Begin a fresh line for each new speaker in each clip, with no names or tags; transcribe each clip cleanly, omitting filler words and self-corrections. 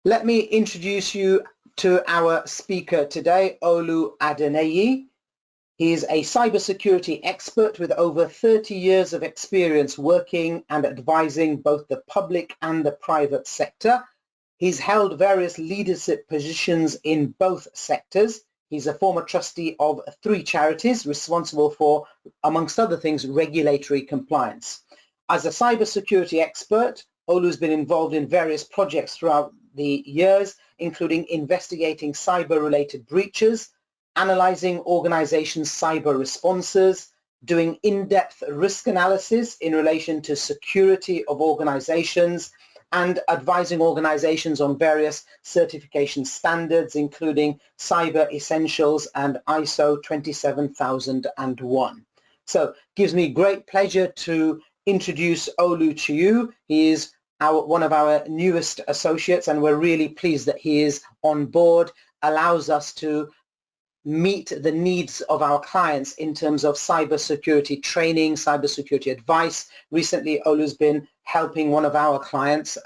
Let me introduce you to our speaker today, Olu Adeneyi. He is a cybersecurity expert with over 30 years of experience working and advising both the public and the private sector. He's held various leadership positions in both sectors. He's a former trustee of 3 charities responsible for, amongst other things, regulatory compliance. As a cybersecurity expert, Olu's been involved in various projects throughout the years, including investigating cyber-related breaches, analyzing organizations' cyber responses, doing in-depth risk analysis in relation to security of organizations, and advising organizations on various certification standards, including Cyber Essentials and ISO 27001. So it gives me great pleasure to introduce Olu to you. He is one of our newest associates, and we're really pleased that he is on board, allows us to meet the needs of our clients in terms of cybersecurity training, cybersecurity advice. Recently, Olu's been helping one of our clients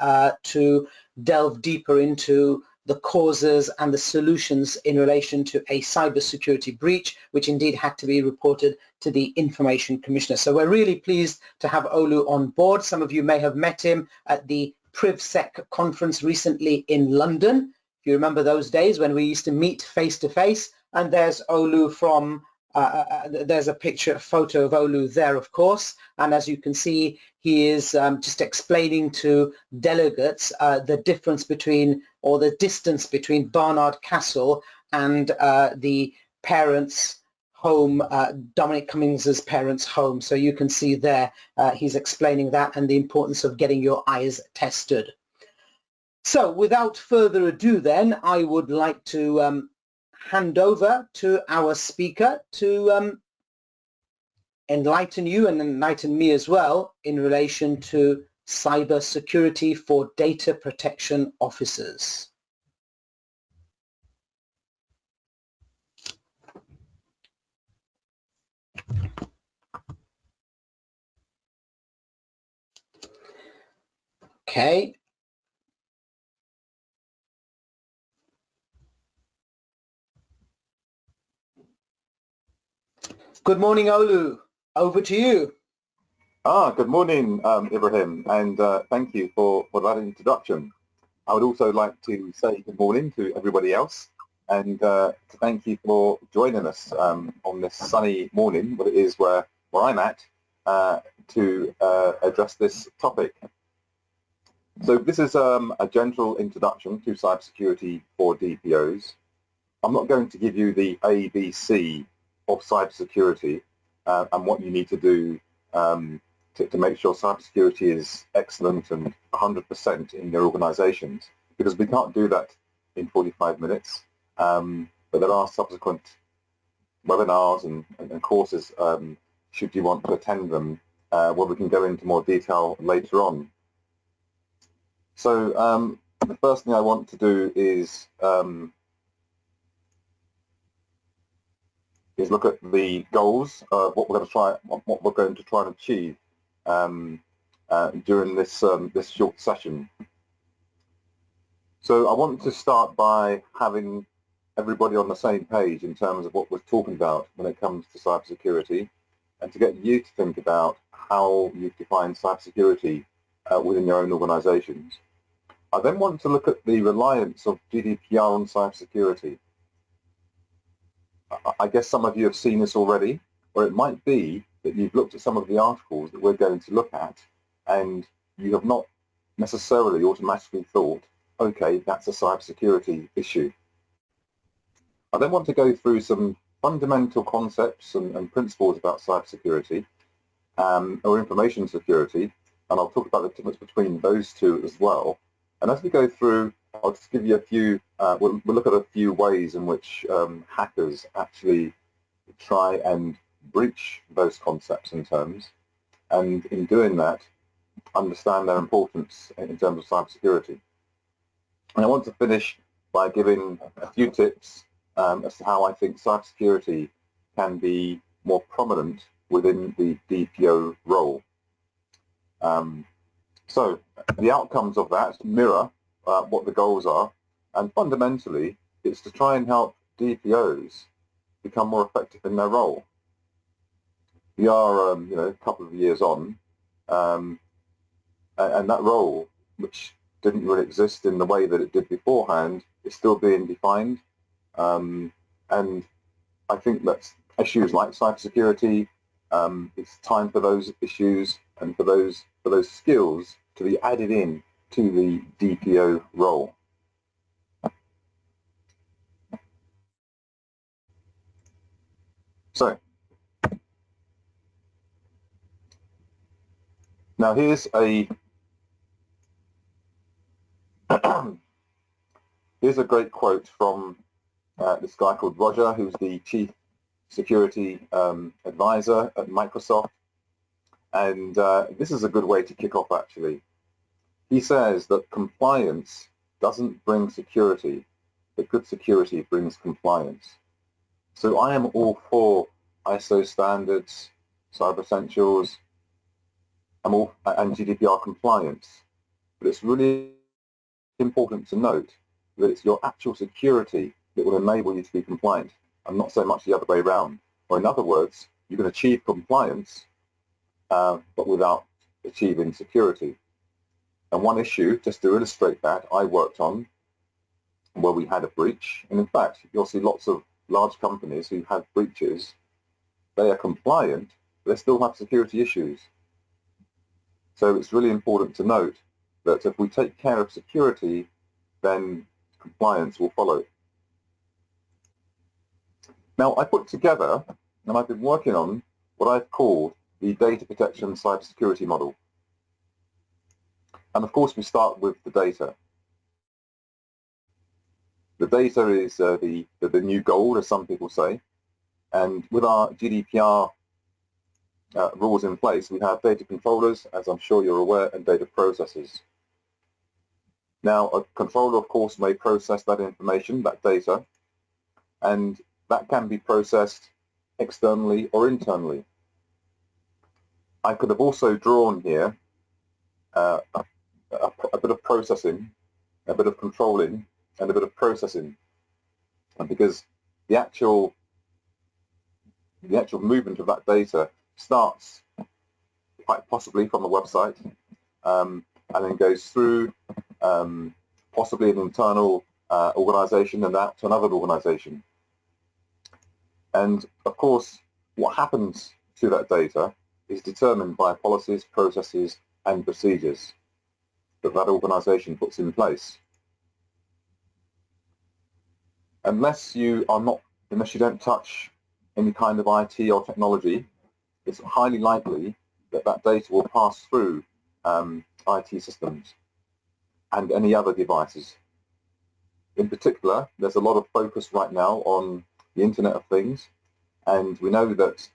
to delve deeper into the causes and the solutions in relation to a cybersecurity breach, which indeed had to be reported to the Information Commissioner. So we're really pleased to have Olu on board. Some of you may have met him at the PrivSec conference recently in London. If you remember those days when we used to meet face to face. And there's Olu from, there's a photo of Olu there, of course. And as you can see, he is just explaining to delegates the difference between, or the distance between Barnard Castle and the parents' home, Dominic Cummings's parents' home. So you can see there, he's explaining that and the importance of getting your eyes tested. So without further ado then, I would like to hand over to our speaker to enlighten you and enlighten me as well in relation to cybersecurity for data protection officers. Okay. Good morning, Olu. Over to you.
Good morning, Ibrahim, and thank you for that introduction. I would also like to say good morning to everybody else, and to thank you for joining us on this sunny morning, what it is where I'm at, to address this topic. So this is a gentle introduction to cybersecurity for DPOs. I'm not going to give you the ABC of cybersecurity and what you need to do to make sure cybersecurity is excellent and 100% in your organizations, because we can't do that in 45 minutes. But there are subsequent webinars and courses, should you want to attend them, where we can go into more detail later on. So the first thing I want to do is look at the goals, what we're going to try and achieve during this this short session. So I want to start by having everybody on the same page in terms of what we're talking about when it comes to cybersecurity, and to get you to think about how you define cybersecurity within your own organizations. I then want to look at the reliance of GDPR on cybersecurity. I guess some of you have seen this already, or it might be that you've looked at some of the articles that we're going to look at, and you have not necessarily automatically thought, okay, that's a cybersecurity issue. I then want to go through some fundamental concepts and principles about cybersecurity or information security, and I'll talk about the difference between those two as well. And as we go through, I'll just give you a few, we'll look at a few ways in which hackers actually try and breach those concepts and terms, and in doing that, understand their importance in terms of cybersecurity. And I want to finish by giving a few tips as to how I think cybersecurity can be more prominent within the DPO role. So the outcomes of that mirror what the goals are, and fundamentally it's to try and help DPOs become more effective in their role. We are, a couple of years on, and that role, which didn't really exist in the way that it did beforehand, is still being defined. And I think that issues like cybersecurity, it's time for those issues and for those skills to be added in to the DPO role. So now here's a here's a great quote from this guy called Roger, who's the Chief Security Advisor at Microsoft. And this is a good way to kick off, actually. He says that compliance doesn't bring security, but good security brings compliance. So I am all for ISO standards, Cyber Essentials, and GDPR compliance. But it's really important to note that it's your actual security that will enable you to be compliant, and not so much the other way around. Or in other words, you can achieve compliance, but without achieving security. And one issue, just to illustrate that, I worked on where we had a breach. And in fact, you'll see lots of large companies who have breaches. They are compliant, but they still have security issues. So it's really important to note that if we take care of security, then compliance will follow. Now, I put together, and I've been working on, what I've called the data protection cybersecurity model. And of course, we start with the data. The data is the new gold, as some people say. And with our GDPR rules in place, we have data controllers, as I'm sure you're aware, and data processors. Now, a controller, of course, may process that information, that data, and that can be processed externally or internally. I could have also drawn here a bit of processing, a bit of controlling, and a bit of processing, and because the actual movement of that data starts quite possibly from the website, and then goes through possibly an internal organization and out to another organization. And of course, what happens to that data is determined by policies, processes, and procedures that that organization puts in place. Unless you don't touch any kind of IT or technology, it's highly likely that that data will pass through IT systems and any other devices. In particular, there's a lot of focus right now on the Internet of Things, and we know that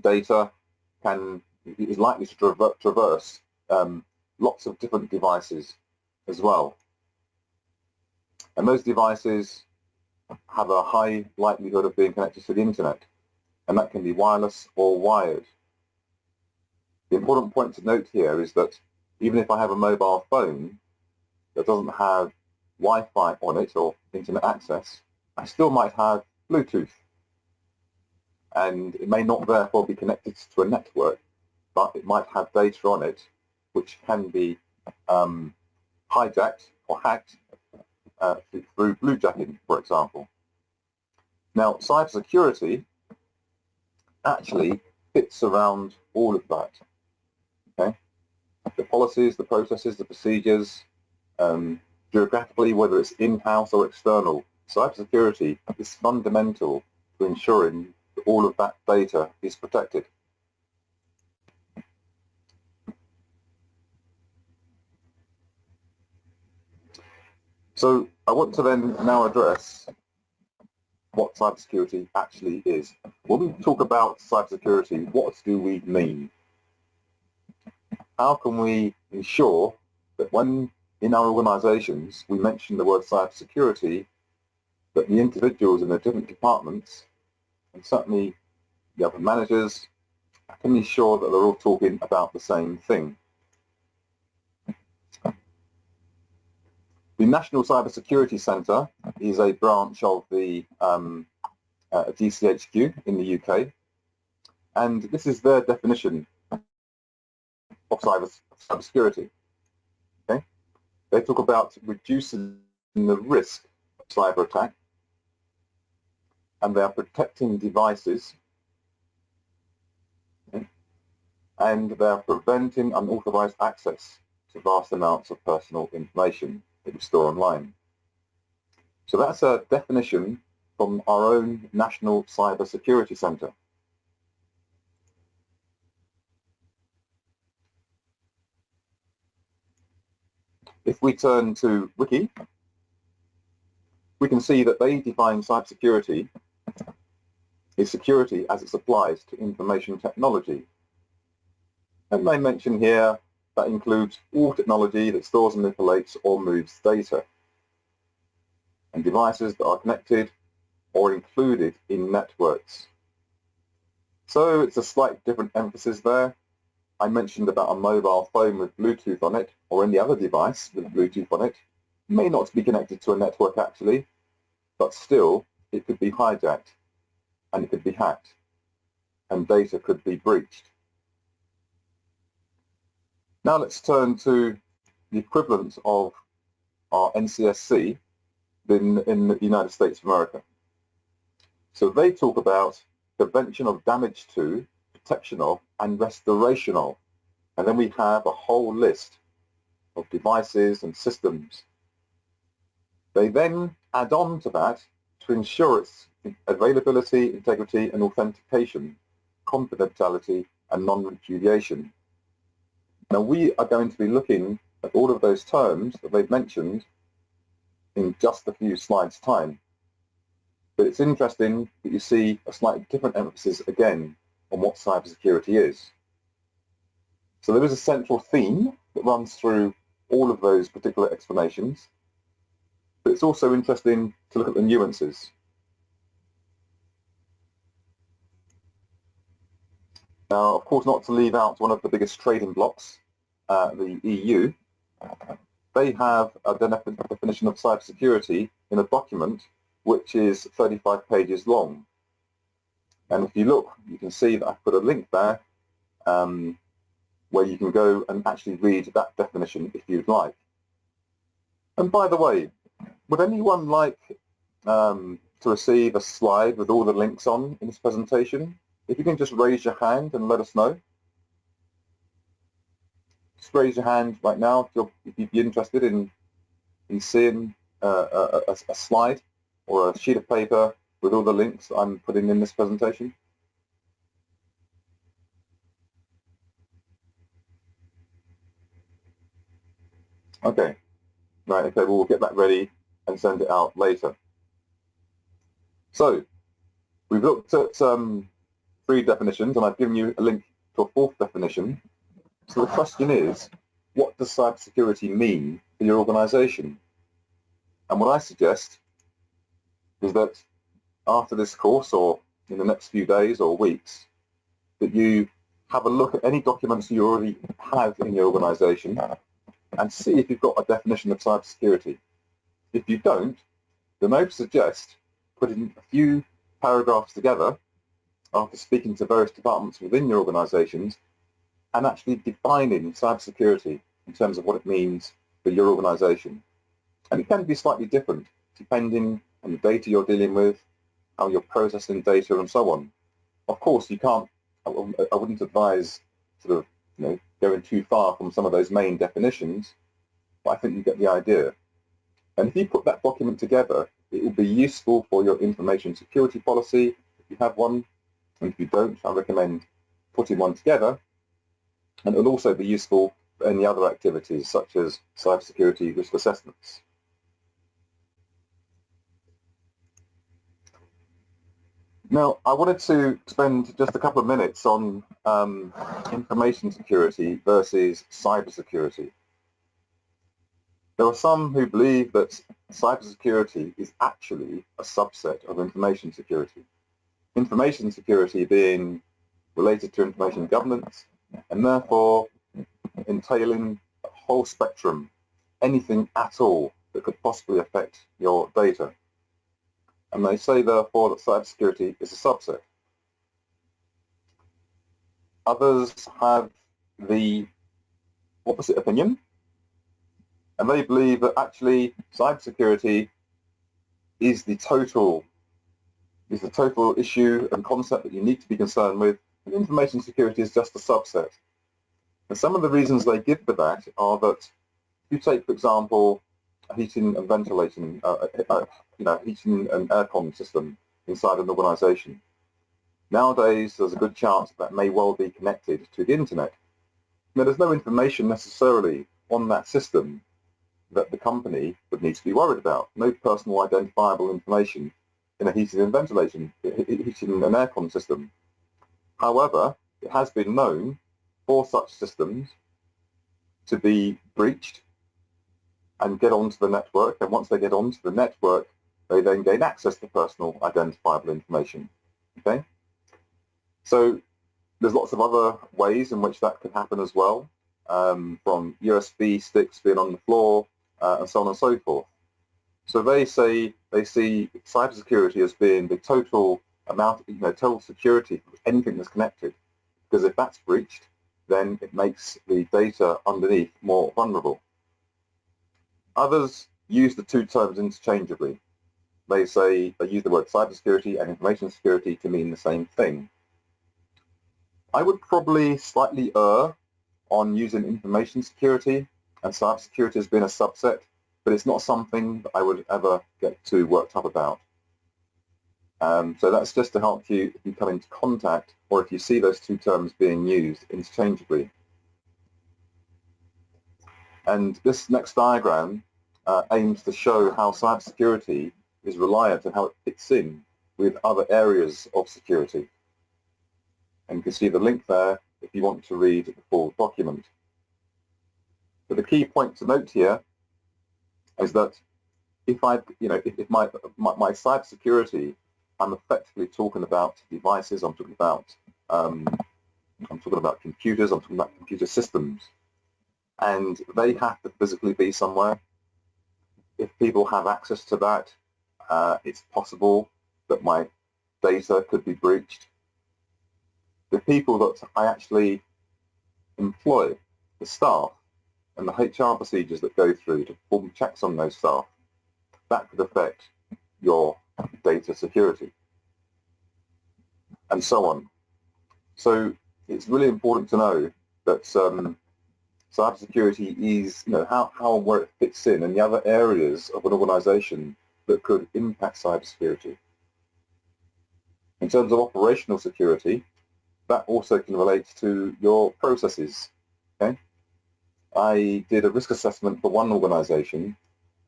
data is likely to traverse lots of different devices as well. And those devices have a high likelihood of being connected to the Internet, and that can be wireless or wired. The important point to note here is that even if I have a mobile phone that doesn't have Wi-Fi on it or Internet access, I still might have Bluetooth. And it may not therefore be connected to a network, but it might have data on it which can be hijacked or hacked through bluejacking, for example. Now, cybersecurity actually fits around all of that. Okay, the policies, the processes, the procedures, geographically, whether it's in-house or external, cybersecurity is fundamental to ensuring that all of that data is protected. So I want to then now address what cybersecurity actually is. When we talk about cybersecurity, what do we mean? How can we ensure that when in our organizations we mention the word cybersecurity, that the individuals in the different departments, and certainly the other managers, can ensure that they're all talking about the same thing? The National Cybersecurity Centre is a branch of the GCHQ in the UK, and this is their definition of cybersecurity. Okay? They talk about reducing the risk of cyber attack, and they are protecting devices, okay? And they are preventing unauthorized access to vast amounts of personal information that we store online. So that's a definition from our own National Cybersecurity Centre. If we turn to Wiki, we can see that they define cybersecurity as security as it applies to information technology. And they mention here that includes all technology that stores, manipulates, or moves data, and devices that are connected or included in networks. So it's a slight different emphasis there. I mentioned about a mobile phone with Bluetooth on it, or any other device with Bluetooth on it. It may not be connected to a network actually, but still it could be hijacked, and it could be hacked, and data could be breached. Now let's turn to the equivalent of our NCSC in the United States of America. So they talk about prevention of damage to, protection of, and restoration of. And then we have a whole list of devices and systems. They then add on to that to ensure its availability, integrity, and authentication, confidentiality, and non-repudiation. Now we are going to be looking at all of those terms that they've mentioned in just a few slides' time. But it's interesting that you see a slightly different emphasis again on what cybersecurity is. So there is a central theme that runs through all of those particular explanations, but it's also interesting to look at the nuances. Now, of course, not to leave out one of the biggest trading blocks, the EU. They have a definition of cybersecurity in a document which is 35 pages long. And if you look, you can see that I've put a link there where you can go and actually read that definition if you'd like. And by the way, would anyone like to receive a slide with all the links on in this presentation? If you can just raise your hand and let us know. Just raise your hand right now if you'd be interested in seeing a slide or a sheet of paper with all the links I'm putting in this presentation. Okay, right, okay, we'll get that ready and send it out later. So, we've looked at 3 definitions, and I've given you a link to a 4th definition. So the question is, what does cybersecurity mean for your organization? And what I suggest is that after this course, or in the next few days or weeks, that you have a look at any documents you already have in your organization and see if you've got a definition of cybersecurity. If you don't, then I would suggest putting a few paragraphs together after speaking to various departments within your organizations and actually defining cybersecurity in terms of what it means for your organization. And it can be slightly different depending on the data you're dealing with, how you're processing data, and so on. Of course, you can't, I wouldn't advise sort of, going too far from some of those main definitions, but I think you get the idea. And if you put that document together, it will be useful for your information security policy, if you have one, and if you don't, I recommend putting one together. And it will also be useful for any other activities, such as cybersecurity risk assessments. Now, I wanted to spend just a couple of minutes on information security versus cybersecurity. There are some who believe that cybersecurity is actually a subset of information security. Information security being related to information governance, and therefore entailing a whole spectrum, anything at all that could possibly affect your data. And they say, therefore, that cybersecurity is a subset. Others have the opposite opinion, and they believe that actually cybersecurity is the total issue and concept that you need to be concerned with, and information security is just a subset. And some of the reasons they give for that are that if you take, for example, a heating and ventilation, heating and aircon system inside an organization. Nowadays, there's a good chance that may well be connected to the internet. Now, there's no information necessarily on that system that the company would need to be worried about. No personal identifiable information in a heating and ventilation, heating and aircon system. However, it has been known for such systems to be breached and get onto the network, and once they get onto the network, they then gain access to personal identifiable information. Okay? So there's lots of other ways in which that could happen as well, from USB sticks being on the floor, and so on and so forth. So they say they see cybersecurity as being the total amount, total security of anything that's connected, because if that's breached, then it makes the data underneath more vulnerable. Others use the two terms interchangeably. They say they use the word cybersecurity and information security to mean the same thing. I would probably slightly err on using information security and cybersecurity as being a subset, but it's not something that I would ever get too worked up about. So that's just to help you if you come into contact or if you see those two terms being used interchangeably. And this next diagram aims to show how cybersecurity is reliant and how it fits in with other areas of security. And you can see the link there if you want to read the full document. But the key point to note here is that if my cybersecurity, I'm effectively talking about devices, I'm talking about computers, I'm talking about computer systems, and they have to physically be somewhere. If people have access to that, it's possible that my data could be breached. The people that I actually employ, the staff, and the HR procedures that go through to perform checks on those staff, that could affect your data security, and so on. So it's really important to know that cybersecurity is, how and where it fits in, and the other areas of an organization that could impact cybersecurity. In terms of operational security, that also can relate to your processes. Okay? I did a risk assessment for one organization,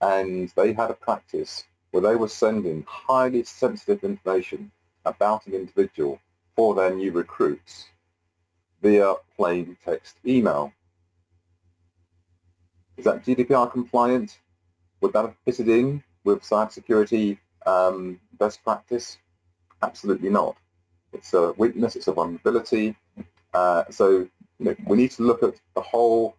and they had a practice where they were sending highly sensitive information about an individual for their new recruits via plain text email. Is that GDPR compliant? Would that have fitted in with cybersecurity best practice? Absolutely not. It's a weakness, it's a vulnerability. So we need to look at the whole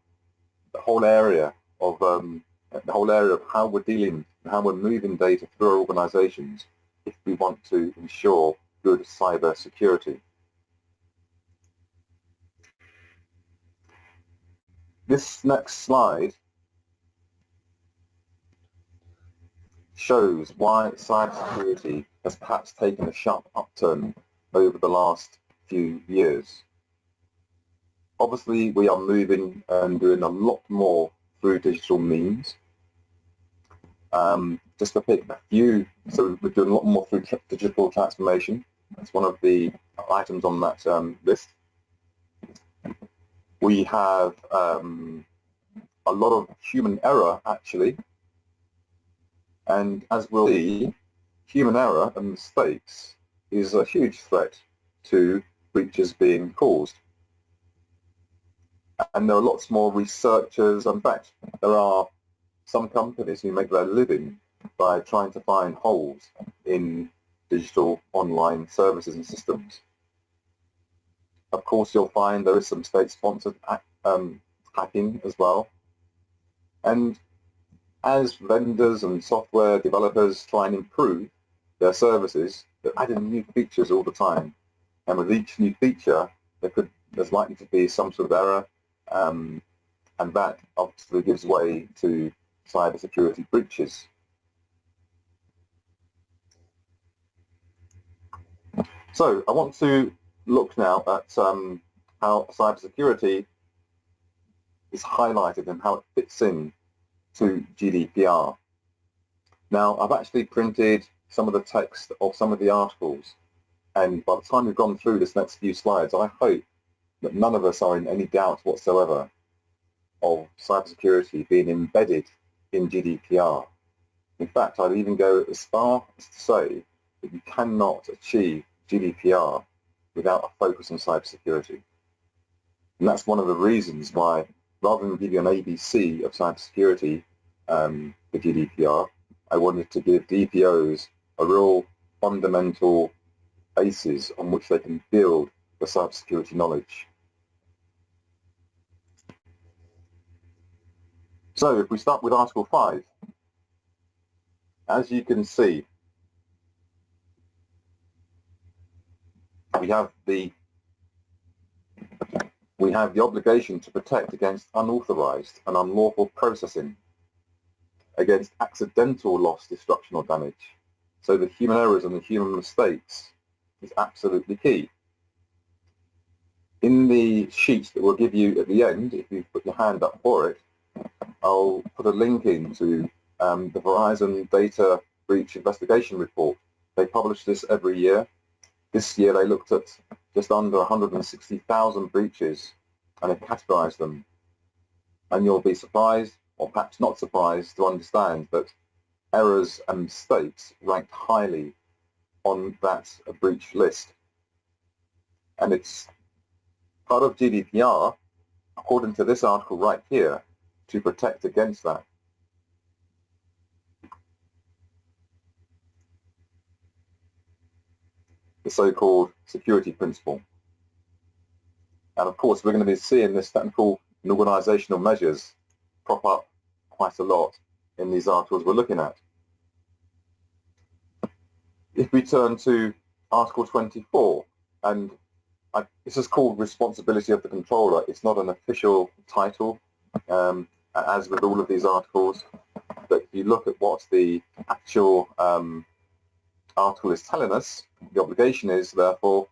area of how we're dealing and how we're moving data through our organizations if we want to ensure good cyber security. This next slide shows why cybersecurity has perhaps taken a sharp upturn over the last few years. Obviously, we are moving and doing a lot more through digital means. Just to pick a few, so we're doing a lot more through digital transformation. That's one of the items on that list. We have a lot of human error, actually. And as we'll see, human error and mistakes is a huge threat to breaches being caused. And there are lots more researchers. In fact, there are some companies who make their living by trying to find holes in digital online services and systems. Of course, you'll find there is some state-sponsored hacking as well. And as vendors and software developers try and improve their services, they're adding new features all the time. And with each new feature, there's likely to be some sort of error, and that obviously gives way to cybersecurity breaches. So I want to look now at how cybersecurity is highlighted and how it fits in to GDPR. Now, I've actually printed some of the text of some of the articles, and by the time we've gone through this next few slides, I hope that none of us are in any doubt whatsoever of cybersecurity being embedded in GDPR. In fact, I'd even go as far as to say that you cannot achieve GDPR without a focus on cybersecurity. And that's one of the reasons why, rather than give you an ABC of cybersecurity for GDPR, I wanted to give DPOs a real fundamental basis on which they can build the cybersecurity knowledge. So if we start with Article 5, as you can see, we have the obligation to protect against unauthorized and unlawful processing, against accidental loss, destruction or damage. So the human errors and the human mistakes is absolutely key. In the sheet that we'll give you at the end, if you put your hand up for it, I'll put a link into the Verizon Data Breach Investigation Report. They publish this every year. This year they looked at just under 160,000 breaches and have categorized them. And you'll be surprised, or perhaps not surprised, to understand that errors and mistakes ranked highly on that breach list. And it's part of GDPR, according to this article right here, to protect against that. The so-called security principle. And of course, we're going to be seeing this technical and organizational measures crop up quite a lot in these articles we're looking at. If we turn to Article 24, and this is called responsibility of the controller. It's not an official title, as with all of these articles, but if you look at what the actual article is telling us, the obligation is, therefore,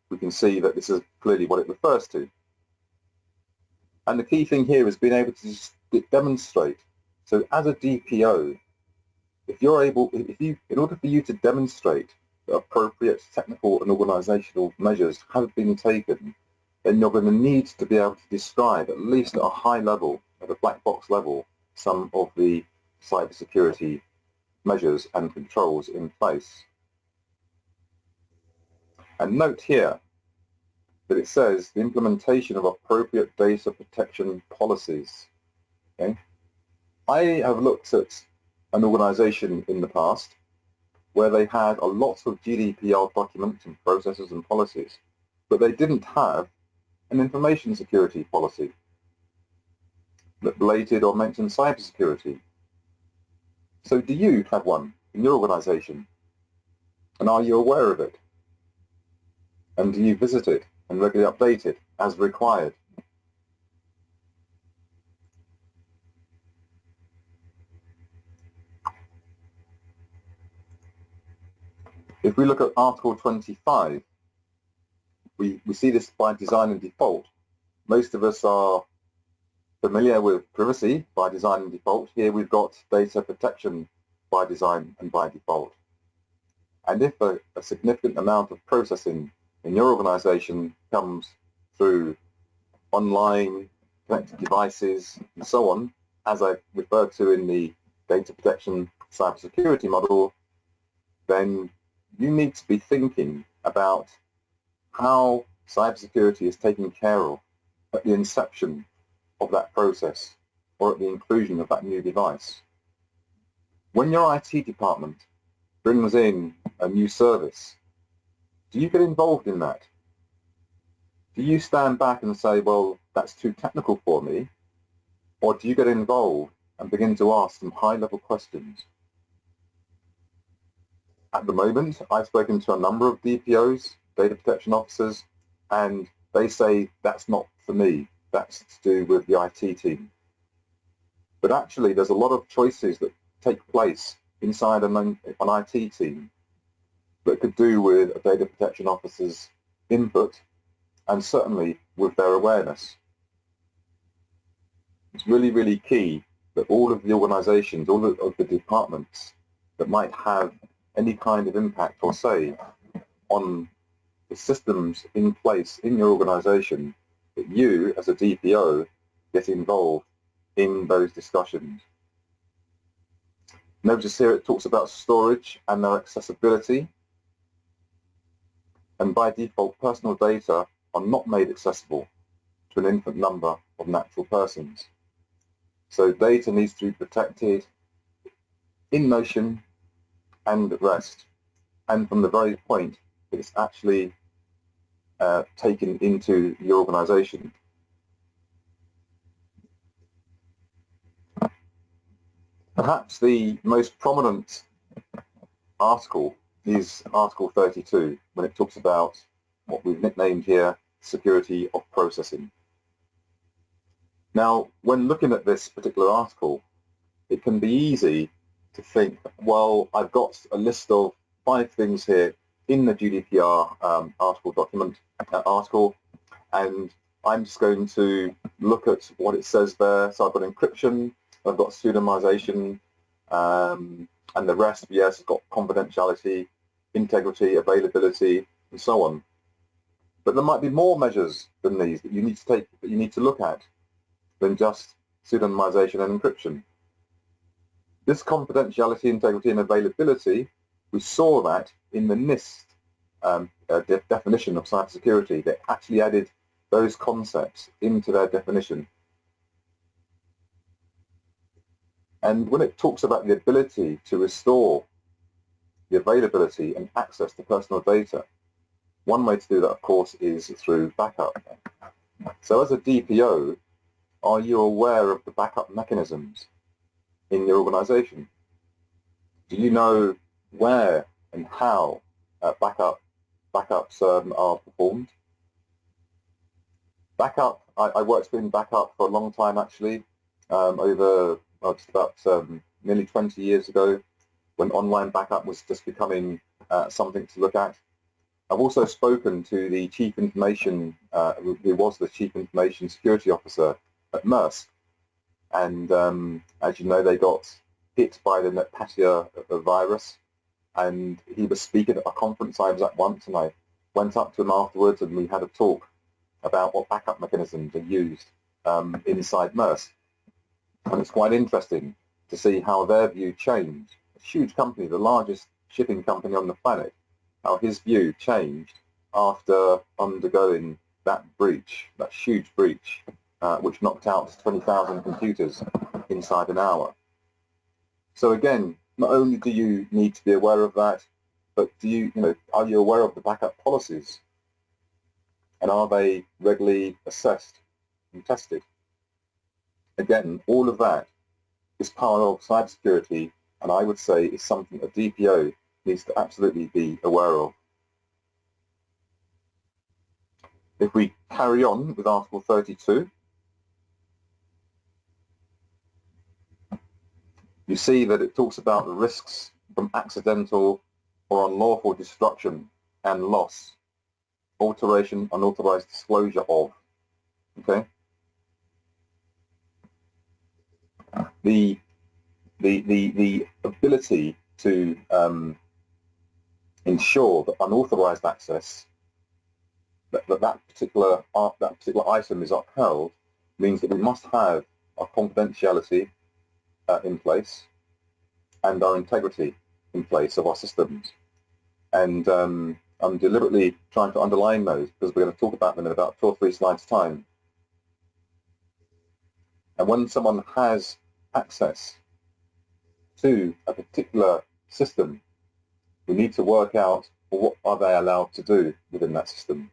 we can see that this is clearly what it refers to. And the key thing here is being able to demonstrate. So as a DPO, in order for you to demonstrate that appropriate technical and organizational measures have been taken, then you're going to need to be able to describe, at least at a high level, at a black box level, some of the cybersecurity measures and controls in place. And note here that it says the implementation of appropriate data protection policies. Okay? I have looked at an organization in the past where they had a lot of GDPR documents and processes and policies, but they didn't have an information security policy that related or mentioned cybersecurity. So do you have one in your organization? And are you aware of it? And do you visit it and regularly update it as required? If we look at Article 25, we see this by design and default. Most of us are familiar with privacy by design and default. Here we've got data protection by design and by default. And if a significant amount of processing in your organization comes through online connected devices and so on, as I referred to in the data protection cybersecurity model, then you need to be thinking about how cybersecurity is taken care of at the inception of that process or at the inclusion of that new device. When your IT department brings in a new service, do you get involved in that? Do you stand back and say, well, that's too technical for me? Or do you get involved and begin to ask some high-level questions. At the moment, I've spoken to a number of DPOs, data protection officers, and they say that's not for me, that's to do with the IT team. But actually, there's a lot of choices that take place inside an IT team that could do with a data protection officer's input and certainly with their awareness. It's really, really key that all of the organizations, all of the departments that might have any kind of impact or say on the systems in place in your organization, that you as a DPO get involved in those discussions. Notice here it talks about storage and their accessibility, and by default personal data are not made accessible to an infinite number of natural persons. So data needs to be protected in motion and at rest, and from the very point that it's actually taken into your organization. Perhaps the most prominent article is Article 32, when it talks about what we've nicknamed here security of processing. Now, when looking at this particular article, it can be easy to think, well, I've got a list of 5 things here in the GDPR article, and I'm just going to look at what it says there. So I've got encryption, I've got pseudonymization, and the rest, yes, I've got confidentiality, integrity, availability, and so on. But there might be more measures than these that you need to take, that you need to look at, than just pseudonymization and encryption. This confidentiality, integrity, and availability, we saw that in the NIST definition of cybersecurity. They actually added those concepts into their definition. And when it talks about the ability to restore the availability and access to personal data, one way to do that, of course, is through backup. So as a DPO, are you aware of the backup mechanisms in your organization? Do you know where and how backups are performed? Backup, I worked in backup for a long time actually, over just about nearly 20 years ago, when online backup was just becoming something to look at. I've also spoken to the Chief Information, who was the Chief Information Security Officer at Maersk, and as you know, they got hit by the NotPetya virus, and he was speaking at a conference I was at once, and I went up to him afterwards and we had a talk about what backup mechanisms are used inside Maersk. And it's quite interesting to see how their view changed. A huge company, the largest shipping company on the planet, how his view changed after undergoing that breach, that huge breach, which knocked out 20,000 computers inside an hour. So again, not only do you need to be aware of that, but are you aware of the backup policies? And are they regularly assessed and tested? Again, all of that is part of cybersecurity, and I would say is something a DPO needs to absolutely be aware of. If we carry on with Article 32, you see that it talks about the risks from accidental or unlawful destruction and loss, alteration, unauthorized disclosure of. Okay. The ability to ensure that unauthorized access, that particular item is upheld, means that we must have our confidentiality in place and our integrity in place of our systems. And I'm deliberately trying to underline those because we're going to talk about them in about 2 or 3 slides' time. And when someone has access to a particular system, we need to work out what are they allowed to do within that system.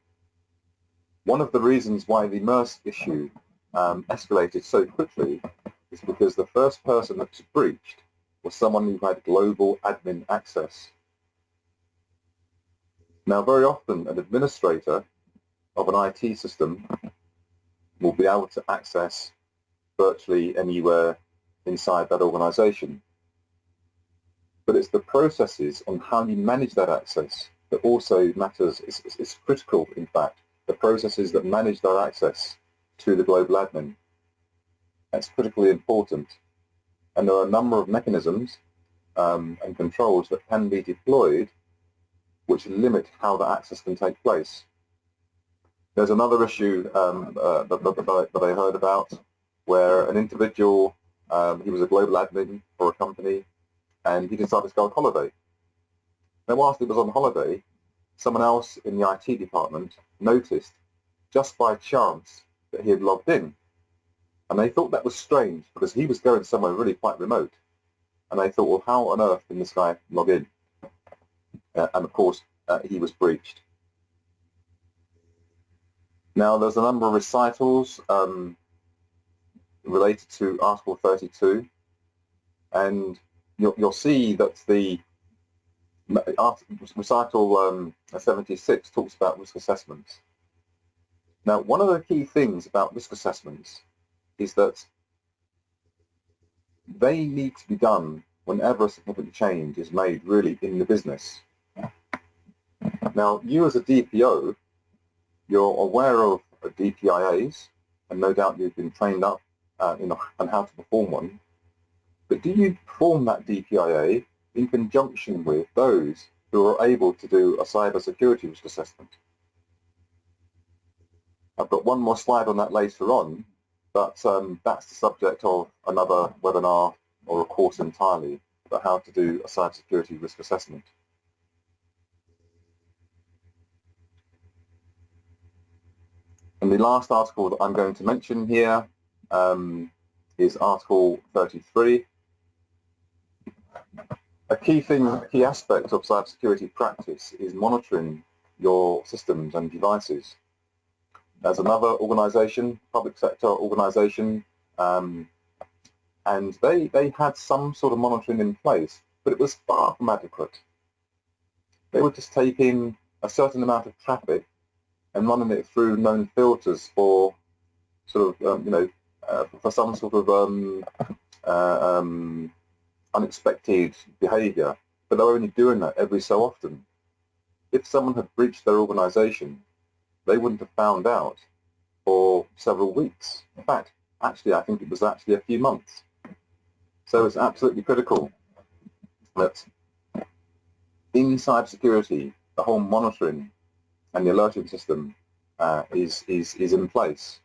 One of the reasons why the Maersk issue escalated so quickly is because the first person that was breached was someone who had global admin access. Now, very often an administrator of an IT system will be able to access virtually anywhere inside that organization. But it's the processes on how you manage that access that also matters. It's critical, in fact, the processes that manage that access to the global admin. That's critically important. And there are a number of mechanisms and controls that can be deployed which limit how that access can take place. There's another issue that I heard about where an individual, he was a global admin for a company, and he decided to go on holiday. Now, whilst he was on holiday, someone else in the IT department noticed, just by chance, that he had logged in. And they thought that was strange because he was going somewhere really quite remote. And they thought, well, how on earth can this guy log in? And of course, he was breached. Now, there's a number of recitals related to Article 32. And you'll see that the recital 76 talks about risk assessments. Now, one of the key things about risk assessments is that they need to be done whenever a significant change is made really in the business. Now, you as a DPO, you're aware of DPIAs, and no doubt you've been trained up on how to perform one. But do you perform that DPIA in conjunction with those who are able to do a cybersecurity risk assessment? I've got one more slide on that later on, but that's the subject of another webinar or a course entirely about how to do a cybersecurity risk assessment. And the last article that I'm going to mention here is Article 33. A key aspect of cybersecurity practice is monitoring your systems and devices. There's another organisation, public sector organisation, and they had some sort of monitoring in place, but it was far from adequate. They were just taking a certain amount of traffic and running it through known filters for sort of, for some sort of unexpected behaviour, but they were only doing that every so often. If someone had breached their organisation, they wouldn't have found out for several weeks. In fact, actually, I think it was actually a few months. So it's absolutely critical that in cybersecurity, the whole monitoring and the alerting system is in place.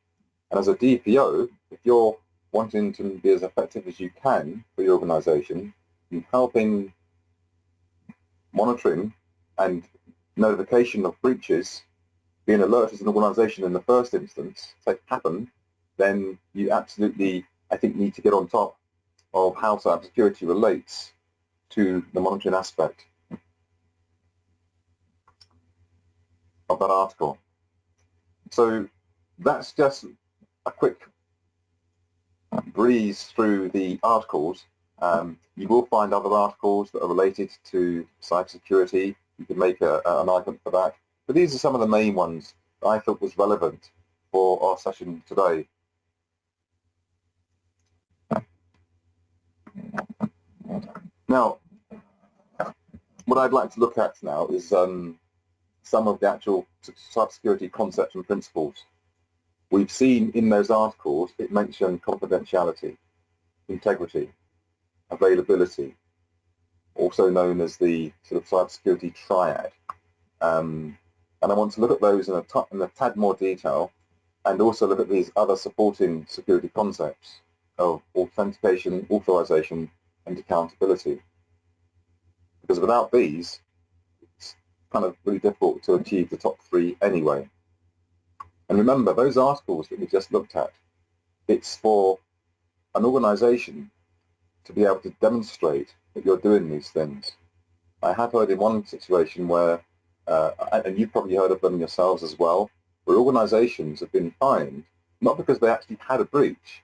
And as a DPO, if you're wanting to be as effective as you can for your organisation in helping monitoring and notification of breaches, being alert as an organisation in the first instance, if they happen, then you absolutely, I think, need to get on top of how cybersecurity relates to the monitoring aspect of that article. So that's just a quick breeze through the articles. You will find other articles that are related to cybersecurity. You can make an argument for that. But these are some of the main ones that I thought was relevant for our session today. Now, what I'd like to look at now is some of the actual cybersecurity concepts and principles. We've seen in those articles, it mentioned confidentiality, integrity, availability, also known as the sort of cybersecurity triad. And I want to look at those in a tad more detail, and also look at these other supporting security concepts of authentication, authorization, and accountability. Because without these, it's kind of really difficult to achieve the top three anyway. And remember, those articles that we just looked at, it's for an organization to be able to demonstrate that you're doing these things. I have heard in one situation where, and you've probably heard of them yourselves as well, where organizations have been fined, not because they actually had a breach,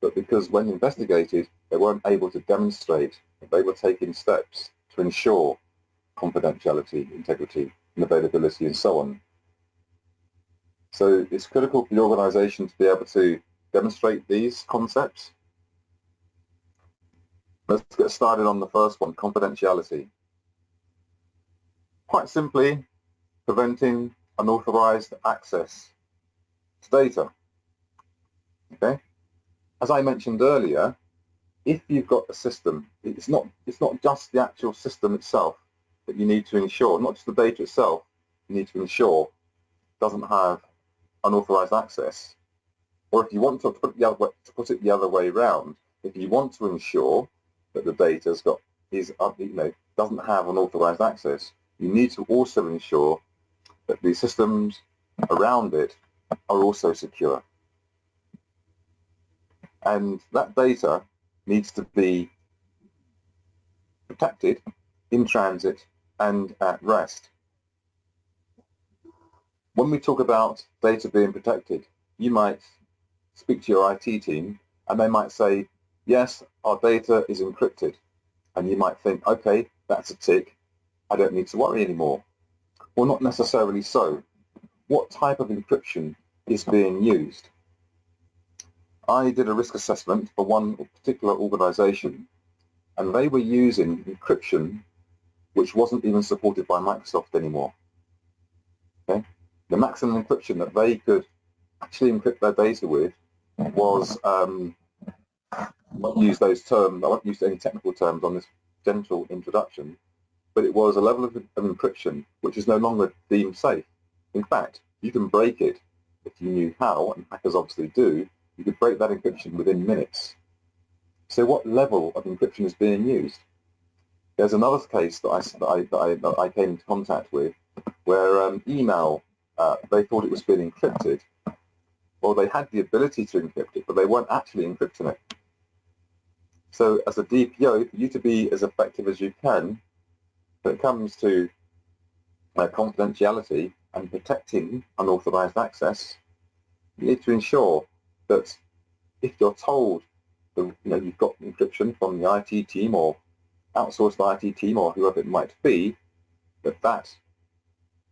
but because when investigated, they weren't able to demonstrate that they were taking steps to ensure confidentiality, integrity, and availability, and so on. So it's critical for the organisation to be able to demonstrate these concepts. Let's get started on the first one, confidentiality. Quite simply, preventing unauthorized access to data. Okay? As I mentioned earlier, if you've got a system, it's not just the actual system itself that you need to ensure, not just the data itself, you need to ensure doesn't have unauthorized access. Or if you want to put it the other way around, if you want to ensure that the data's doesn't have unauthorized access, you need to also ensure that the systems around it are also secure. And that data needs to be protected in transit and at rest. When we talk about data being protected, you might speak to your IT team and they might say, yes, our data is encrypted. And you might think, okay, that's a tick. I don't need to worry anymore. Well, not necessarily so. What type of encryption is being used? I did a risk assessment for one particular organization, and they were using encryption which wasn't even supported by Microsoft anymore. Okay? The maximum encryption that they could actually encrypt their data with was, I won't use those terms, I won't use any technical terms on this gentle introduction, but it was a level of encryption which is no longer deemed safe. In fact, you can break it if you knew how, and hackers obviously do. You could break that encryption within minutes. So what level of encryption is being used? There's another case that I came into contact with where email, they thought it was being encrypted. Well, they had the ability to encrypt it, but they weren't actually encrypting it. So as a DPO, for you to be as effective as you can when it comes to confidentiality and protecting unauthorized access, you need to ensure that if you're told that you've got encryption from the IT team or outsourced IT team or whoever it might be, that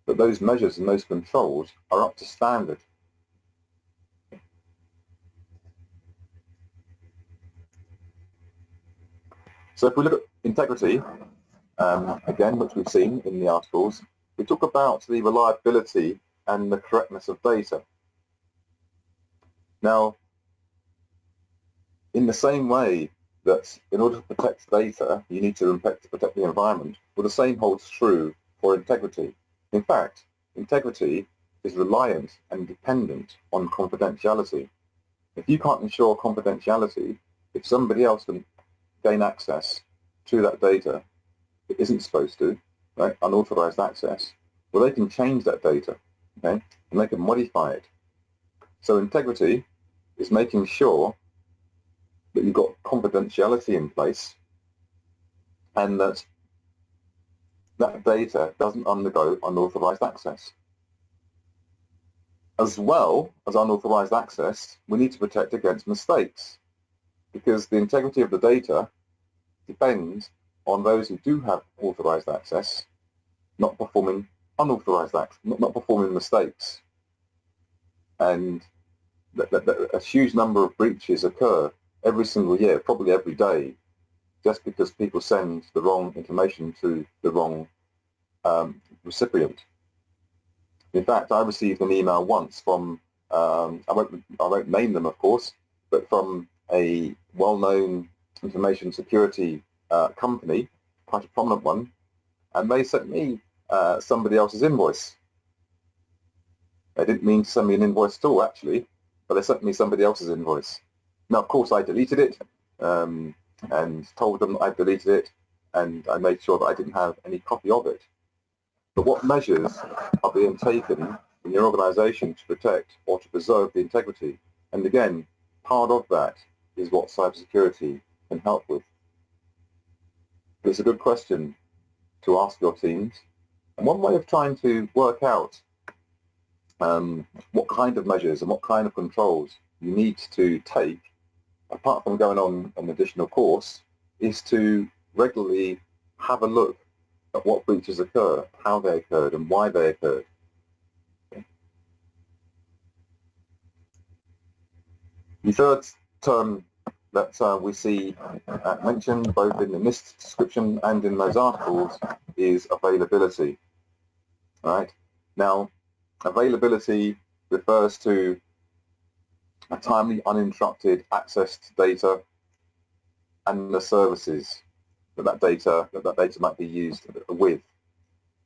those measures and those controls are up to standard. So if we look at integrity, again, which we've seen in the articles, we talk about the reliability and the correctness of data. Now, in the same way that in order to protect data, you need to protect the environment, well, the same holds true for integrity. In fact, integrity is reliant and dependent on confidentiality. If you can't ensure confidentiality, if somebody else can gain access to that data that isn't supposed to, right, unauthorized access, well, they can change that data, okay, and they can modify it. So integrity is making sure that you've got confidentiality in place and that that data doesn't undergo unauthorized access. As well as unauthorized access, we need to protect against mistakes because the integrity of the data depends on those who do have authorized access not performing unauthorized access, not performing mistakes. And a huge number of breaches occur every single year, probably every day, just because people send the wrong information to the wrong recipient. In fact, I received an email once from, I won't name them, of course, but from a well-known information security company, quite a prominent one, and they sent me somebody else's invoice. They didn't mean to send me an invoice at all, actually, but they sent me somebody else's invoice. Now, of course, I deleted it and told them that I deleted it, and I made sure that I didn't have any copy of it. But what measures are being taken in your organisation to protect or to preserve the integrity? And again, part of that is what cybersecurity can help with. It's a good question to ask your teams. And one way of trying to work out what kind of measures and what kind of controls you need to take apart from going on an additional course, is to regularly have a look at what breaches occur, how they occurred, and why they occurred. The third term that we see mentioned both in the NIST description and in those articles is availability. All right. Now, availability refers to a timely, uninterrupted access to data and the services that data might be used with.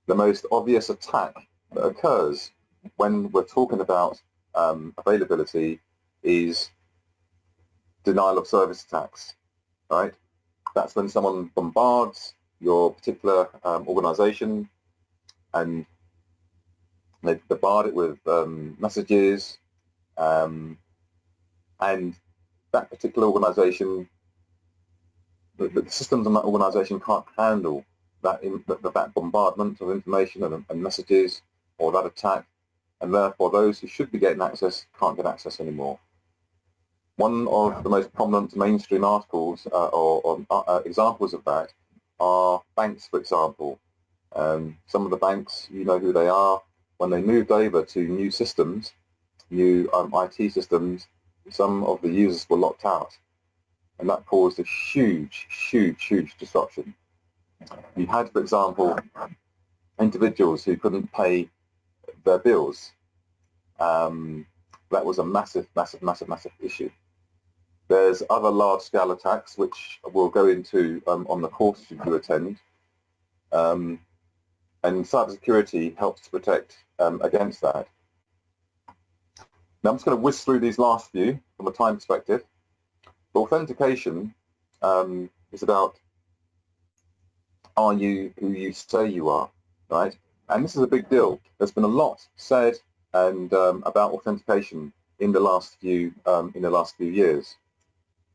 The most obvious attack that occurs when we're talking about availability is denial of service attacks, right? That's when someone bombards your particular organization and they bombard it with messages, and that particular organization, the systems in that organization can't handle that bombardment of information and messages or that attack, and therefore those who should be getting access can't get access anymore. One of the most prominent mainstream articles or examples of that are banks, for example. Some of the banks, you know who they are. When they moved over to new systems, new IT systems, some of the users were locked out, and that caused a huge disruption. You had, for example, individuals who couldn't pay their bills. That was a massive issue. There's other large-scale attacks, which we'll go into on the course you do attend. And cybersecurity helps to protect against that. Now I'm just going to whiz through these last few from a time perspective. The authentication is about, are you who you say you are, right? And this is a big deal. There's been a lot said and about authentication in the last few years.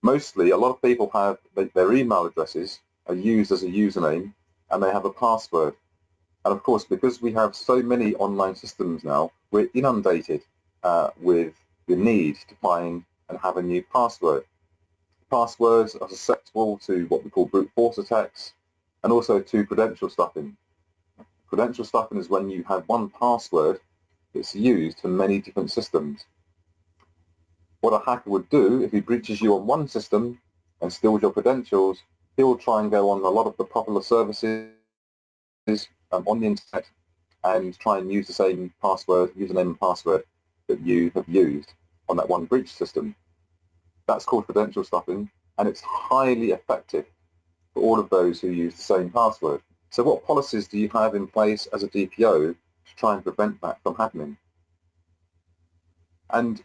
Mostly, a lot of people have their email addresses are used as a username, and they have a password. And of course, because we have so many online systems now, we're inundated with the need to find and have a new password. Passwords are susceptible to what we call brute force attacks, and also to credential stuffing. Credential stuffing is when you have one password that's used for many different systems. What a hacker would do, if he breaches you on one system and steals your credentials, he'll try and go on a lot of the popular services on the internet and try and use the same password, username and password that you have used on that one breach system. That's called credential stuffing, and it's highly effective for all of those who use the same password. So what policies do you have in place as a DPO to try and prevent that from happening? And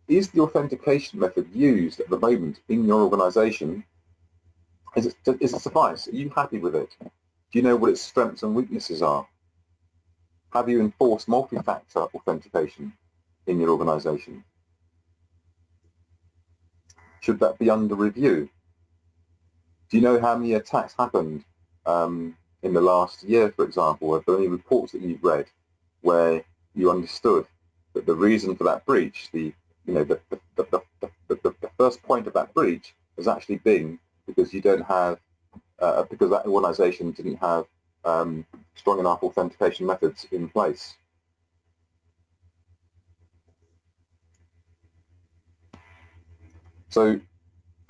is the authentication method used at the moment in your organization? Is it suffice? Are you happy with it? Do you know what its strengths and weaknesses are? Have you enforced multi-factor authentication in your organization? Should that be under review? Do you know how many attacks happened in the last year, for example? Are there any reports that you've read where you understood that the reason for that breach, the first point of that breach has actually been because you don't have, because that organization didn't have strong enough authentication methods in place? So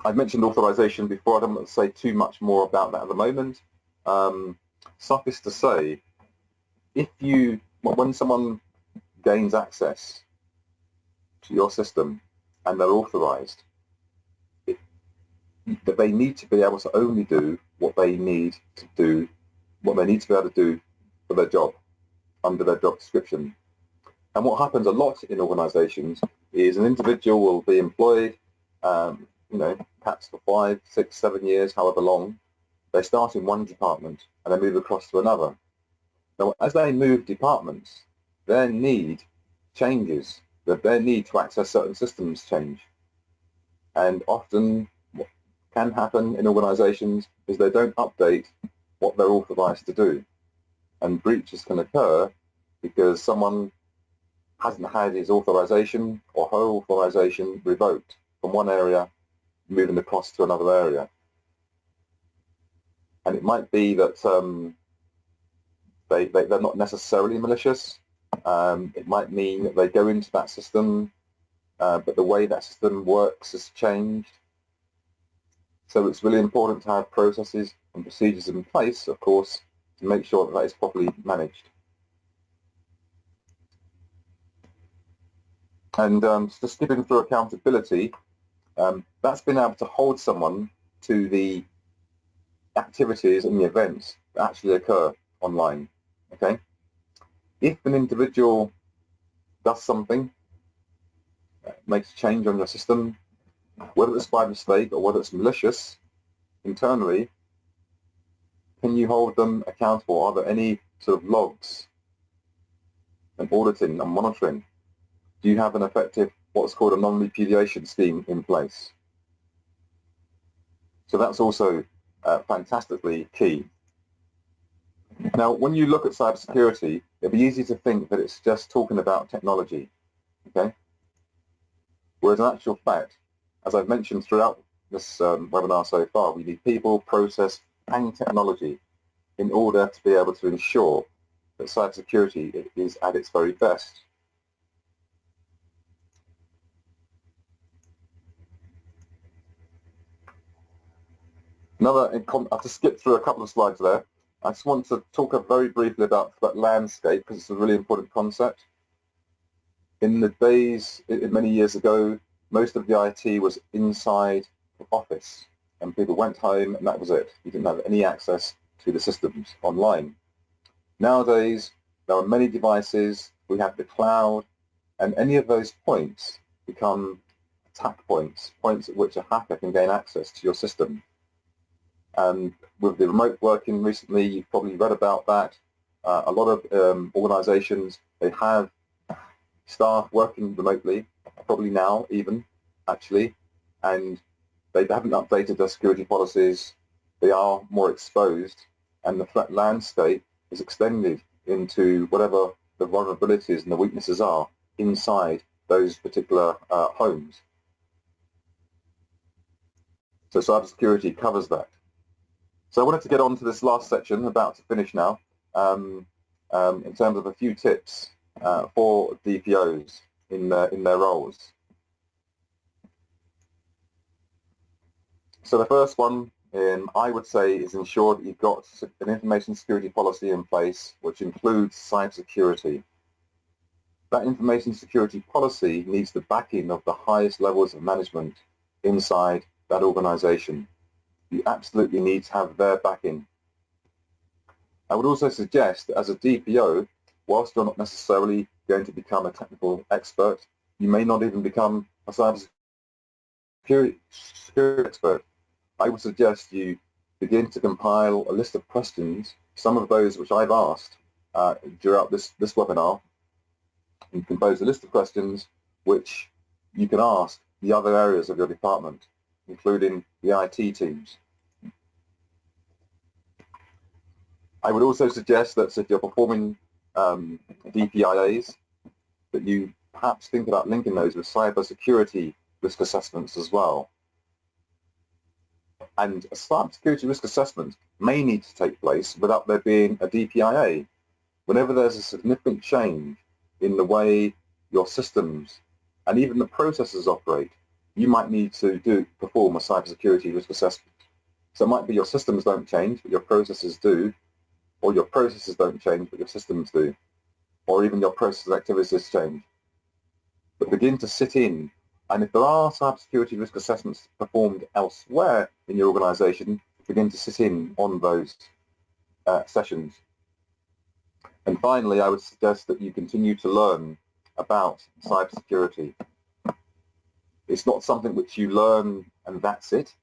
I've mentioned authorization before. I don't want to say too much more about that at the moment. Suffice to say, when someone gains access to your system and they're authorized, that they need to be able to only do what they need to do, what they need to be able to do for their job, under their job description. And what happens a lot in organizations is an individual will be employed, perhaps for 5, 6, 7 years, however long. They start in one department and they move across to another. Now, as they move departments, their need changes, that their need to access certain systems change. And often what can happen in organizations is they don't update what they're authorized to do. And breaches can occur because someone hasn't had his authorization or her authorization revoked from one area moving the cost to another area. And it might be that they're not necessarily malicious. It might mean that they go into that system, but the way that system works has changed. So it's really important to have processes and procedures in place, of course, to make sure that that is properly managed. And just skipping through accountability, that's been able to hold someone to the activities and the events that actually occur online. Okay, if an individual does something, makes a change on your system, whether it's by mistake or whether it's malicious, internally, can you hold them accountable? Are there any sort of logs and auditing and monitoring? Do you have an effective, what's called a non-repudiation scheme in place? So that's also fantastically key. Now, when you look at cybersecurity, it'd be easy to think that it's just talking about technology, okay? Whereas in actual fact, as I've mentioned throughout this webinar so far, we need people, process, and technology in order to be able to ensure that cybersecurity is at its very best. I'll just skip through a couple of slides there. I just want to talk very briefly about landscape, because it's a really important concept. In the days, many years ago, most of the IT was inside the office, and people went home and that was it. You didn't have any access to the systems online. Nowadays, there are many devices, we have the cloud, and any of those points become attack points, points at which a hacker can gain access to your system. And with the remote working recently, you've probably read about that. A lot of organizations, they have staff working remotely, probably now even, actually, and they haven't updated their security policies. They are more exposed, and the threat landscape is extended into whatever the vulnerabilities and the weaknesses are inside those particular homes. So cybersecurity covers that. So I wanted to get on to this last section, about to finish now, in terms of a few tips for DPOs in their roles. So the first one, I would say, is ensure that you've got an information security policy in place which includes cybersecurity. That information security policy needs the backing of the highest levels of management inside that organization. You absolutely need to have their backing. I would also suggest that as a DPO, whilst you're not necessarily going to become a technical expert, you may not even become a cybersecurity expert. I would suggest you begin to compile a list of questions, some of those which I've asked throughout this webinar, and compose a list of questions which you can ask the other areas of your department, including the IT teams. I would also suggest that if you're performing DPIAs, that you perhaps think about linking those with cybersecurity risk assessments as well. And a cybersecurity risk assessment may need to take place without there being a DPIA. Whenever there's a significant change in the way your systems and even the processes operate, you might need to perform a cybersecurity risk assessment. So it might be your systems don't change, but your processes do, or your processes don't change, but your systems do, or even your process activities change. But begin to sit in, and if there are cybersecurity risk assessments performed elsewhere in your organization, begin to sit in on those sessions. And finally, I would suggest that you continue to learn about cybersecurity. It's not something which you learn and that's it.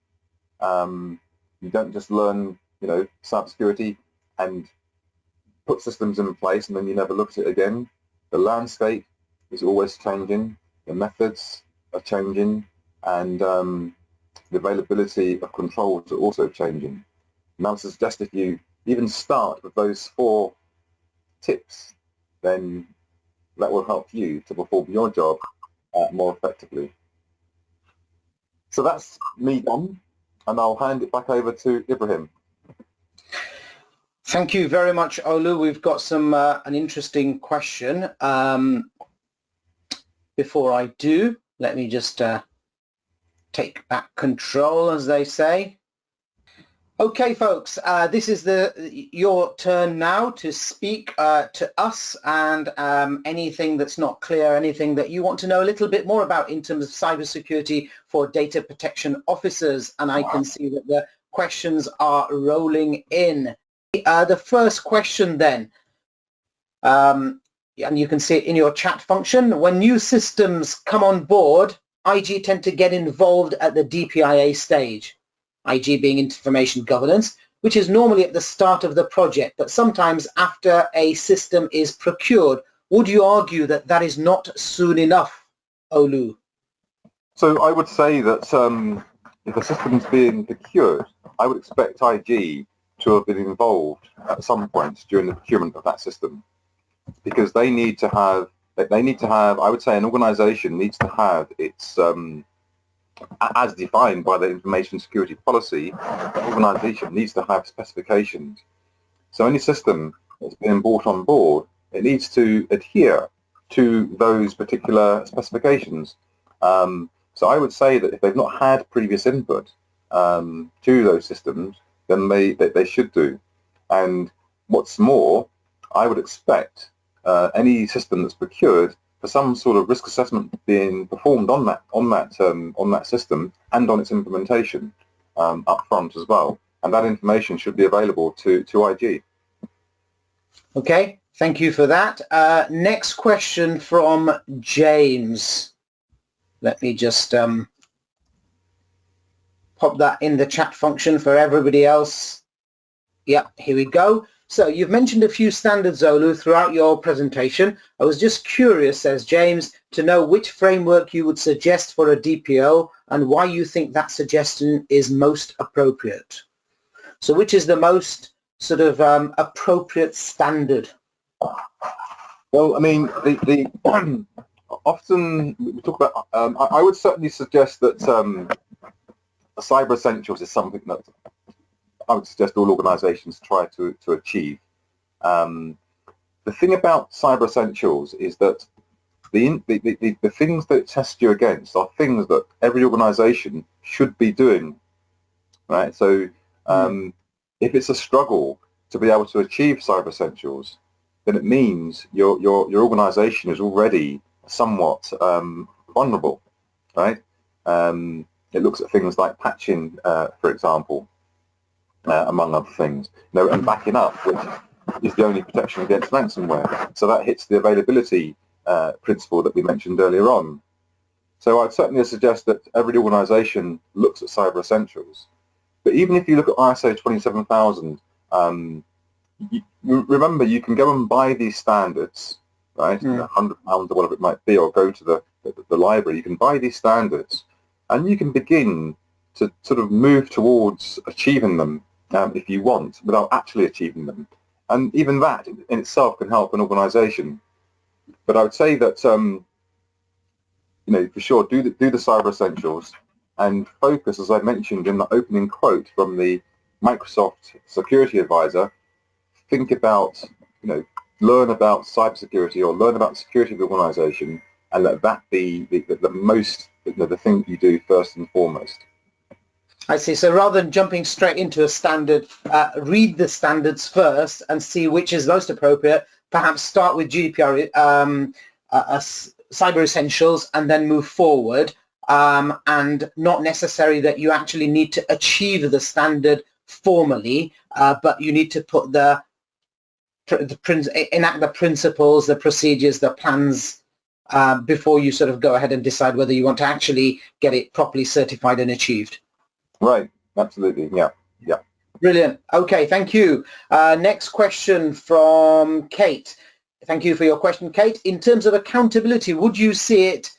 You don't just learn, cybersecurity and put systems in place and then you never look at it again. The landscape is always changing, the methods are changing, and the availability of controls are also changing. And I would suggest if you even start with those 4 tips, then that will help you to perform your job more effectively. So that's me done, and I'll hand it back over to Ibrahim.
Thank you very much, Olu. We've got some an interesting question. Before I do, let me just take back control, as they say. Okay, folks, this is your turn now to speak to us, and anything that's not clear, anything that you want to know a little bit more about in terms of cybersecurity for data protection officers. And I can see that the questions are rolling in. The first question then, and you can see it in your chat function, when new systems come on board, IG tend to get involved at the DPIA stage, IG being information governance, which is normally at the start of the project, but sometimes after a system is procured. Would you argue that that is not soon enough, Olu?
So I would say that if a system's being procured, I would expect IG to have been involved at some point during the procurement of that system, because they need to have, I would say an organisation needs to have its, as defined by the information security policy, the organisation needs to have specifications. So any system that's being brought on board, it needs to adhere to those particular specifications. So I would say that if they've not had previous input to those systems, then they should do. And what's more, I would expect any system that's procured for some sort of risk assessment being performed on that system and on its implementation up front as well. And that information should be available to IG.
Okay, thank you for that. Next question from James. Let me just pop that in the chat function for everybody else. Yeah, here we go. So you've mentioned a few standards, Olu, throughout your presentation. I was just curious, says James, to know which framework you would suggest for a DPO and why you think that suggestion is most appropriate. So which is the most sort of appropriate standard?
Well, I mean, often we talk about, I would certainly suggest that Cyber Essentials is something that I would suggest all organisations try to achieve. The thing about Cyber Essentials is that the things that it tests you against are things that every organisation should be doing, right? So if it's a struggle to be able to achieve Cyber Essentials, then it means your organisation is already somewhat vulnerable, right? It looks at things like patching, for example, among other things, and backing up, which is the only protection against ransomware. So that hits the availability principle that we mentioned earlier on. So I'd certainly suggest that every organisation looks at Cyber Essentials. But even if you look at ISO 27000, remember you can go and buy these standards, right? £100 or whatever it might be, or go to the library. You can buy these standards, and you can begin to sort of move towards achieving them if you want, without actually achieving them. And even that in itself can help an organisation. But I would say that, for sure, do the Cyber Essentials and focus, as I mentioned in the opening quote from the Microsoft Security Advisor, think about, learn about cybersecurity or learn about the security of the organisation, and let that be the most, the thing you do first and foremost.
I see. So rather than jumping straight into a standard, read the standards first and see which is most appropriate. Perhaps start with GDPR, Cyber Essentials, and then move forward. And not necessarily that you actually need to achieve the standard formally, but you need to put enact the principles, the procedures, the plans before you sort of go ahead and decide whether you want to actually get it properly certified and achieved.
Right, absolutely, yeah.
Brilliant. Okay, thank you. Next question from Kate. Thank you for your question, Kate. In terms of accountability, would you see it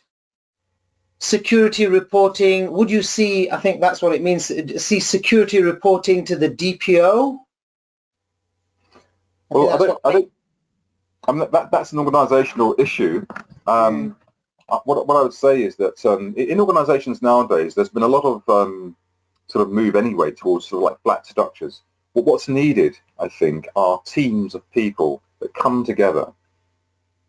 security reporting? Would you see, I think that's what it means, see security reporting to the DPO?
Well, I think that's an organisational issue. What I would say is that in organisations nowadays, there's been a lot of sort of move anyway towards sort of like flat structures. But what's needed, I think, are teams of people that come together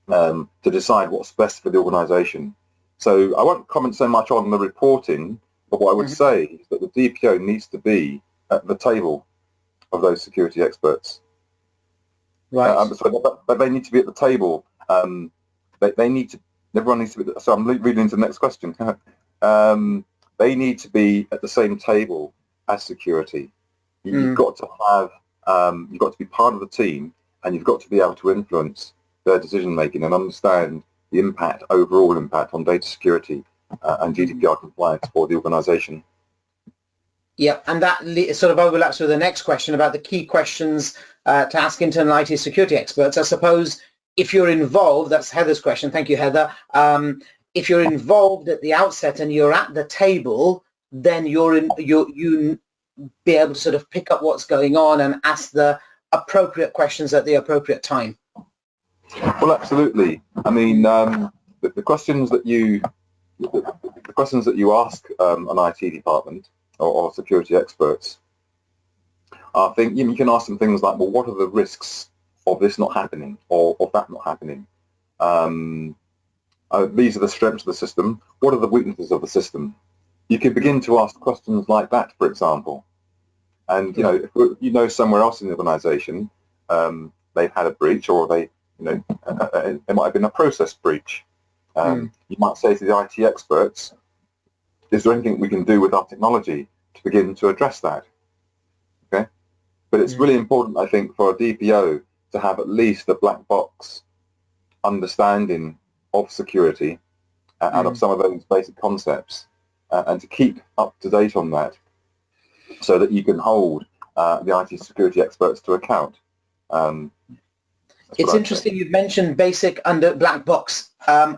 to decide what's best for the organisation. So I won't comment so much on the reporting, but what I would say is that the DPO needs to be at the table of those security experts.
Right.
But they need to be at the table. They need to. Everyone needs to be. So I'm reading into the next question. They need to be at the same table as security. You've got to have. You've got to be part of the team, and you've got to be able to influence their decision making and understand the impact, overall impact on data security and GDPR compliance for the organisation.
Yeah, and that sort of overlaps with the next question about the key questions to ask internal IT security experts. I suppose if you're involved, that's Heather's question. Thank you, Heather. If you're involved at the outset and you're at the table, then you be able to sort of pick up what's going on and ask the appropriate questions at the appropriate time.
Well, absolutely. I mean, the questions that you ask an IT department or security experts, I think you can ask them things like, well, what are the risks of this not happening or of that not happening? These are the strengths of the system. What are the weaknesses of the system? You can begin to ask questions like that, for example. And if somewhere else in the organisation they've had a breach, or it might have been a process breach. You might say to the IT experts, is there anything we can do with our technology to begin to address that? Okay, but it's really important, I think, for a DPO to have at least a black box understanding of security and of some of those basic concepts, and to keep up to date on that, so that you can hold the IT security experts to account.
It's interesting you've mentioned basic black box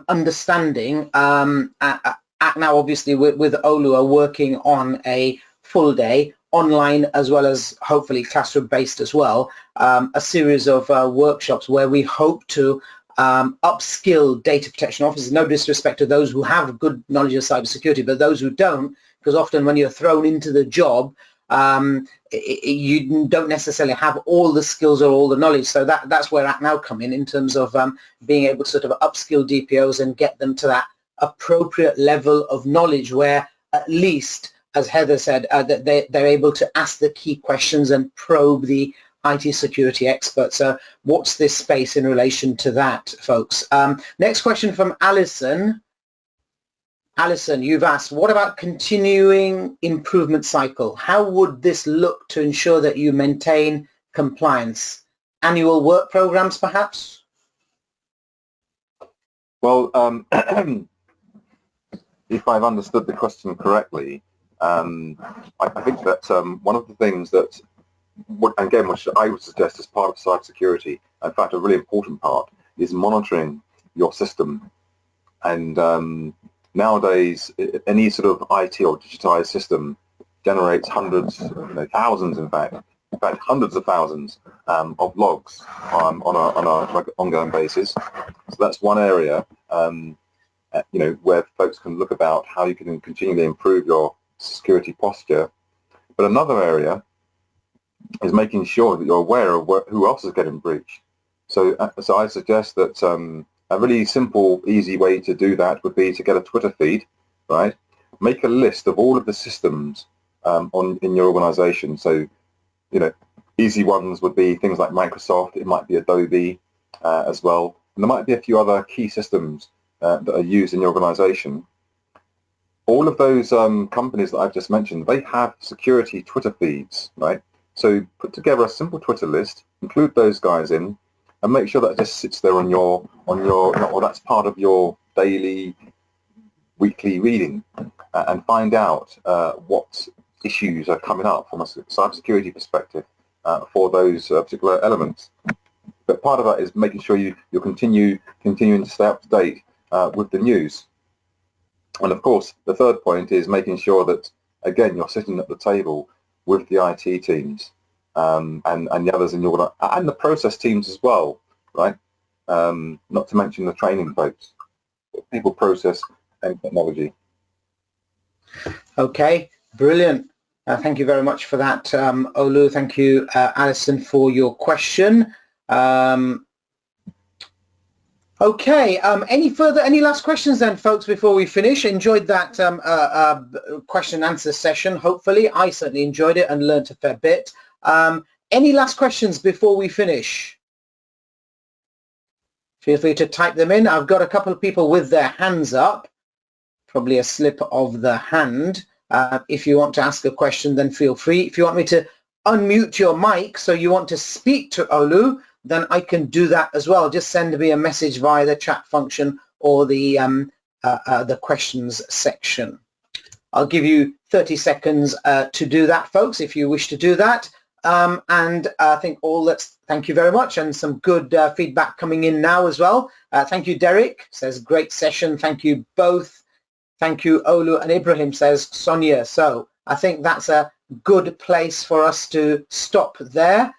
understanding. ActNow, obviously, with Olu are working on a full day online as well as hopefully classroom based as well, a series of workshops where we hope to upskill data protection officers. No disrespect to those who have good knowledge of cybersecurity, but those who don't, because often when you're thrown into the job, you don't necessarily have all the skills or all the knowledge. So that's where ActNow come in terms of being able to sort of upskill DPOs and get them to that appropriate level of knowledge where at least, as Heather said, that they're able to ask the key questions and probe the IT security experts. So what's this space in relation to that, folks? Next question from Alison. Alison, you've asked, what about continuing improvement cycle? How would this look to ensure that you maintain compliance? Annual work programs, perhaps?
Well, if I've understood the question correctly, I think that one of the things that, again, which I would suggest as part of cybersecurity, in fact, a really important part, is monitoring your system. And nowadays, any sort of IT or digitized system generates hundreds, thousands, in fact, hundreds of thousands of logs on an ongoing basis. So that's one area, where folks can look about how you can continually improve your security posture. But another area is making sure that you're aware of who else is getting breached. So I suggest that a really simple, easy way to do that would be to get a Twitter feed, right? Make a list of all of the systems in your organization. So, easy ones would be things like Microsoft. It might be Adobe as well. And there might be a few other key systems that are used in your organization. All of those companies that I've just mentioned, they have security Twitter feeds, right? So put together a simple Twitter list, include those guys in, and make sure that it just sits there on your, or that's part of your daily, weekly reading, and find out what issues are coming up from a cybersecurity perspective for those particular elements. But part of that is making sure you're continuing to stay up to date with the news. And of course, the third point is making sure that, again, you're sitting at the table with the IT teams and the others in your, and the process teams as well, right? Not to mention the training folks. people, process, and technology.
Okay, brilliant. Thank you very much for that, Olu. Thank you, Alison, for your question. Okay, any last questions then, folks, before we finish? Enjoyed that question and answer session, hopefully. I certainly enjoyed it and learned a fair bit. Any last questions before we finish? Feel free to type them in. I've got a couple of people with their hands up, probably a slip of the hand. If you want to ask a question, then feel free. If you want me to unmute your mic so you want to speak to Olu, then I can do that as well. Just send me a message via the chat function or the questions section. I'll give you 30 seconds to do that, folks, if you wish to do that. And I think thank you very much, and some good feedback coming in now as well. Thank you, Derek, says great session. Thank you both. Thank you, Olu, and Ibrahim, says Sonia. So I think that's a good place for us to stop there.